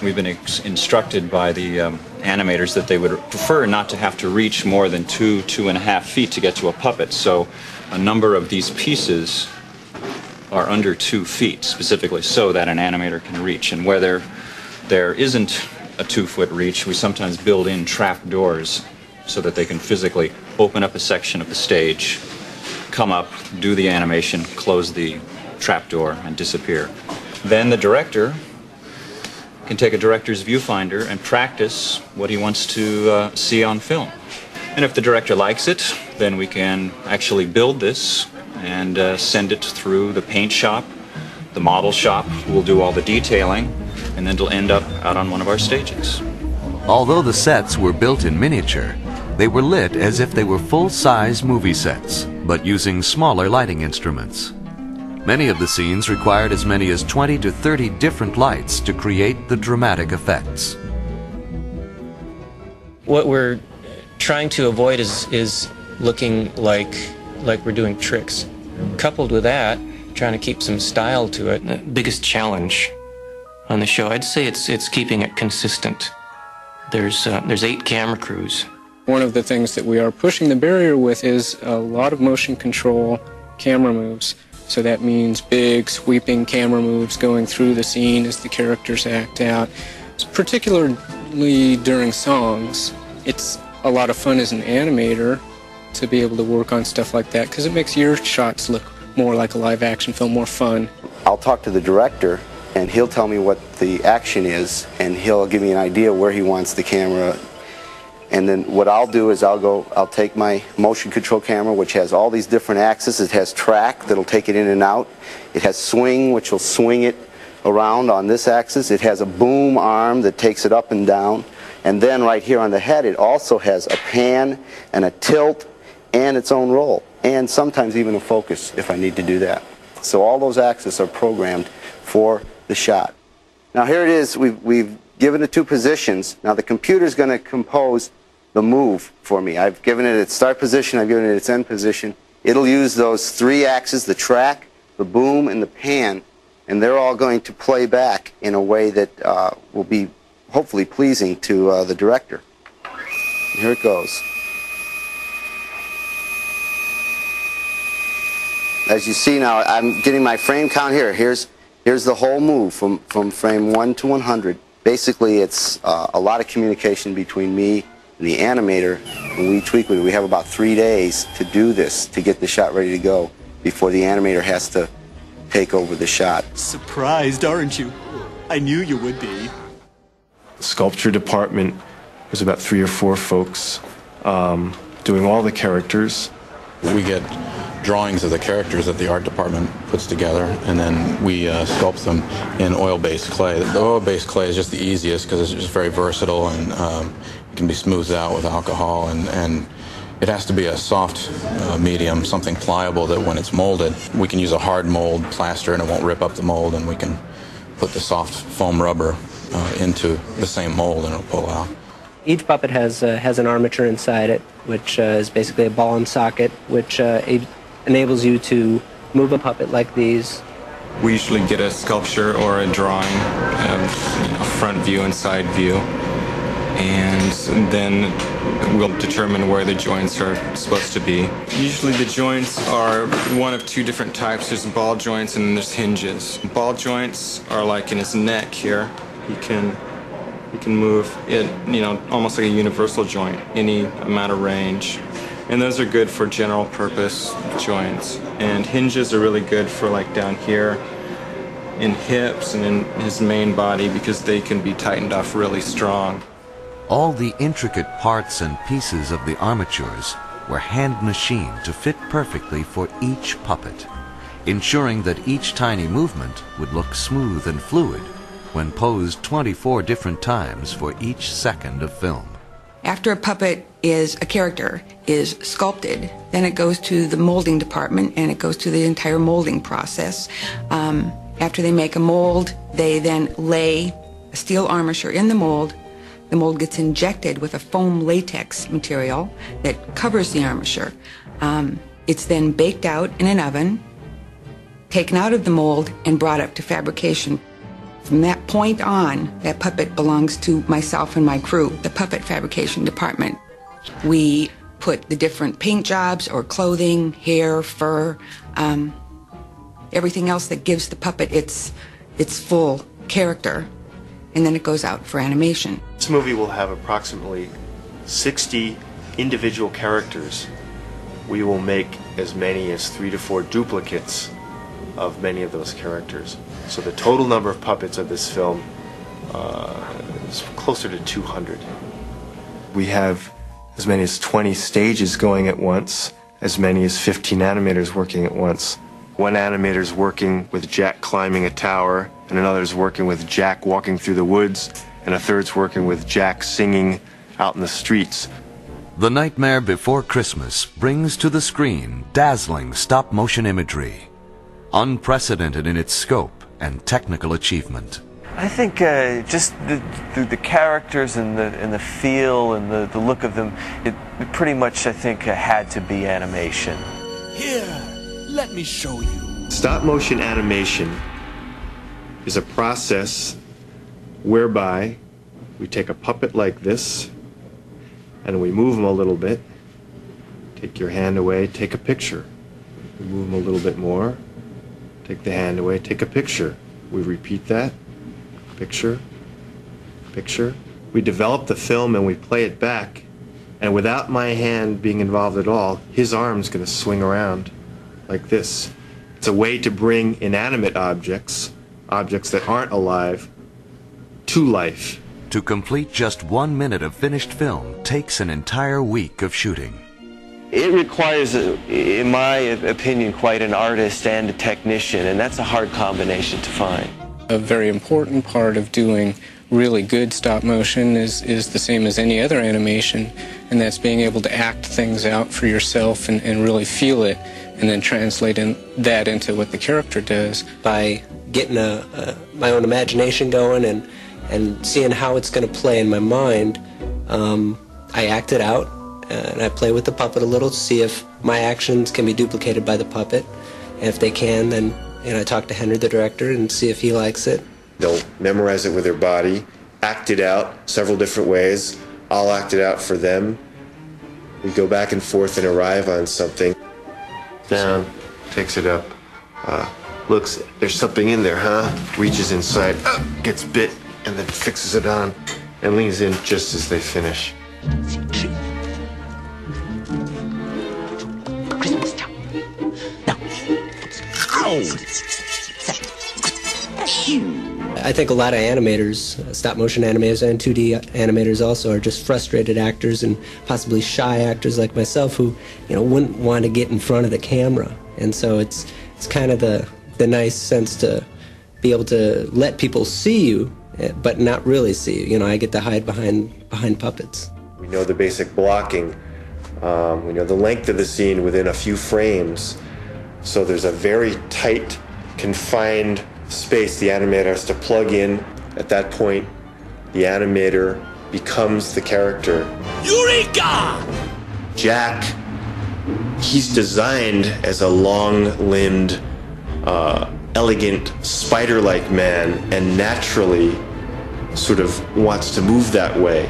We've been instructed by the animators that they would prefer not to have to reach more than 2.5 feet to get to a puppet. So a number of these pieces are under 2 feet, specifically so that an animator can reach. And where there isn't a 2-foot reach, we sometimes build in trap doors so that they can physically open up a section of the stage, come up, do the animation, close the trap door, and disappear. Then the director can take a director's viewfinder and practice what he wants to see on film. And if the director likes it, then we can actually build this and send it through the paint shop, the model shop, who will do all the detailing, and then it'll end up out on one of our stages. Although the sets were built in miniature, they were lit as if they were full-size movie sets, but using smaller lighting instruments. Many of the scenes required as many as 20 to 30 different lights to create the dramatic effects. What we're trying to avoid is looking like we're doing tricks. Coupled with that, trying to keep some style to it. The biggest challenge on the show, I'd say it's keeping it consistent. There's 8 camera crews. One of the things that we are pushing the barrier with is a lot of motion control camera moves. So that means big, sweeping camera moves going through the scene as the characters act out. Particularly during songs, it's a lot of fun as an animator to be able to work on stuff like that because it makes your shots look more like a live-action film, more fun. I'll talk to the director, and he'll tell me what the action is, and he'll give me an idea where he wants the camera. And then what I'll do is I'll take my motion control camera, which has all these different axes. It has track that'll take it in and out. It has swing, which will swing it around on this axis. It has a boom arm that takes it up and down. And then right here on the head, it also has a pan and a tilt and its own roll, and sometimes even a focus if I need to do that. So all those axes are programmed for the shot. Now here it is. We've given it 2 positions. Now the computer's going to compose the move for me. I've given it its start position, I've given it its end position. It'll use those 3 axes, the track, the boom, and the pan, and they're all going to play back in a way that will be hopefully pleasing to the director. And here it goes. As you see now, I'm getting my frame count here. Here's the whole move from frame 1 to 100. Basically, it's a lot of communication between me and the animator, and we tweak with it. We have about 3 days to do this, to get the shot ready to go before the animator has to take over the shot. Surprised, aren't you? I knew you would be. The sculpture department was about 3 or 4 folks doing all the characters. We get drawings of the characters that the art department puts together, and then we sculpt them in oil-based clay. The oil-based clay is just the easiest because it's just very versatile and it can be smoothed out with alcohol, and it has to be a soft medium, something pliable that when it's molded, we can use a hard mold plaster and it won't rip up the mold, and we can put the soft foam rubber into the same mold and it'll pull out. Each puppet has an armature inside it, which is basically a ball and socket, which enables you to move a puppet like these. We usually get a sculpture or a drawing of front view and side view, and then we'll determine where the joints are supposed to be. Usually the joints are one of 2 different types. There's ball joints and then there's hinges. Ball joints are like in his neck here. You can move it, almost like a universal joint, any amount of range. And those are good for general purpose joints. And hinges are really good for like down here in hips and in his main body because they can be tightened off really strong. All the intricate parts and pieces of the armatures were hand machined to fit perfectly for each puppet, ensuring that each tiny movement would look smooth and fluid when posed 24 different times for each second of film. After a character is sculpted, then it goes to the molding department and it goes to the entire molding process. After they make a mold, they then lay a steel armature in the mold. The mold gets injected with a foam latex material that covers the armature. It's then baked out in an oven, taken out of the mold, and brought up to fabrication. From that point on, that puppet belongs to myself and my crew, the puppet fabrication department. We put the different paint jobs or clothing, hair, fur, everything else that gives the puppet its full character, and then it goes out for animation. This movie will have approximately 60 individual characters. We will make as many as 3 to 4 duplicates of many of those characters. So the total number of puppets of this film is closer to 200. We have as many as 20 stages going at once, as many as 15 animators working at once. One animator's working with Jack climbing a tower, and another's working with Jack walking through the woods, and a third's working with Jack singing out in the streets. The Nightmare Before Christmas brings to the screen dazzling stop-motion imagery, unprecedented in its scope and technical achievement. I think just the characters and the feel and the look of them, it pretty much, I think, had to be animation. Here, let me show you. Stop-motion animation is a process whereby we take a puppet like this and we move them a little bit. Take your hand away, take a picture. We move them a little bit more. Take the hand away, take a picture. We repeat that. Picture, picture. We develop the film and we play it back, and without my hand being involved at all, his arm's going to swing around like this. It's a way to bring inanimate objects, objects that aren't alive, to life. To complete just 1 minute of finished film takes an entire week of shooting. It requires, in my opinion, quite an artist and a technician, and that's a hard combination to find. A very important part of doing really good stop motion is the same as any other animation, and that's being able to act things out for yourself and really feel it, and then translate that into what the character does. By getting my own imagination going and seeing how it's going to play in my mind, I act it out, and I play with the puppet a little to see if my actions can be duplicated by the puppet. And if they can, then I talk to Henry, the director, and see if he likes it. They'll memorize it with their body, act it out several different ways. I'll act it out for them. We go back and forth and arrive on something. Down, takes it up, looks, there's something in there, huh? Reaches inside, gets bit, and then fixes it on, and leans in just as they finish. Christmas time. Now. I think a lot of animators, stop-motion animators and 2D animators also, are just frustrated actors and possibly shy actors like myself who, wouldn't want to get in front of the camera. And so it's kind of the nice sense to be able to let people see you, but not really see you. I get to hide behind puppets. We know the basic blocking. We know the length of the scene within a few frames. So there's a very tight, confined space the animator has to plug in. At that point, the animator becomes the character. Eureka! Jack, he's designed as a long-limbed, elegant, spider-like man, and naturally sort of wants to move that way.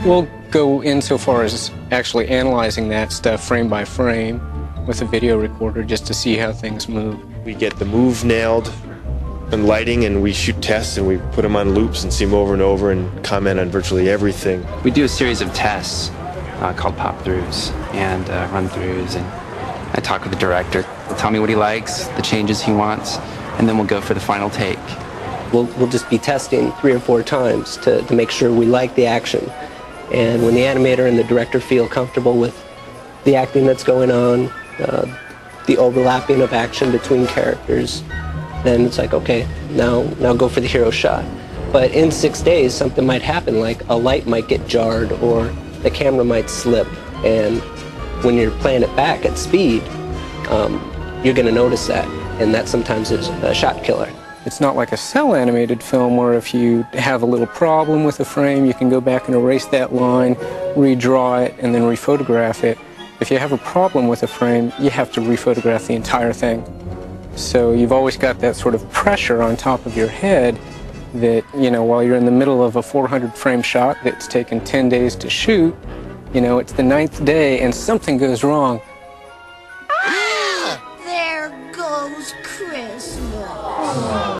We'll go insofar as actually analyzing that stuff frame by frame with a video recorder just to see how things move. We get the move nailed and lighting, and we shoot tests and we put them on loops and see them over and over and comment on virtually everything. We do a series of tests called pop-throughs and run-throughs, and I talk with the director. He'll tell me what he likes, the changes he wants, and then we'll go for the final take. We'll just be testing 3 or 4 times to make sure we like the action. And when the animator and the director feel comfortable with the acting that's going on, the overlapping of action between characters, then it's like, okay, now go for the hero shot. But in 6 days, something might happen, like a light might get jarred or the camera might slip. And when you're playing it back at speed, you're going to notice that. And that sometimes is a shot killer. It's not like a cell animated film where if you have a little problem with a frame, you can go back and erase that line, redraw it, and then rephotograph it. If you have a problem with a frame, you have to rephotograph the entire thing. So you've always got that sort of pressure on top of your head that, you know, while you're in the middle of a 400 frame shot that's taken 10 days to shoot, you know, it's the 9th day and something goes wrong. Ah! There goes Christmas.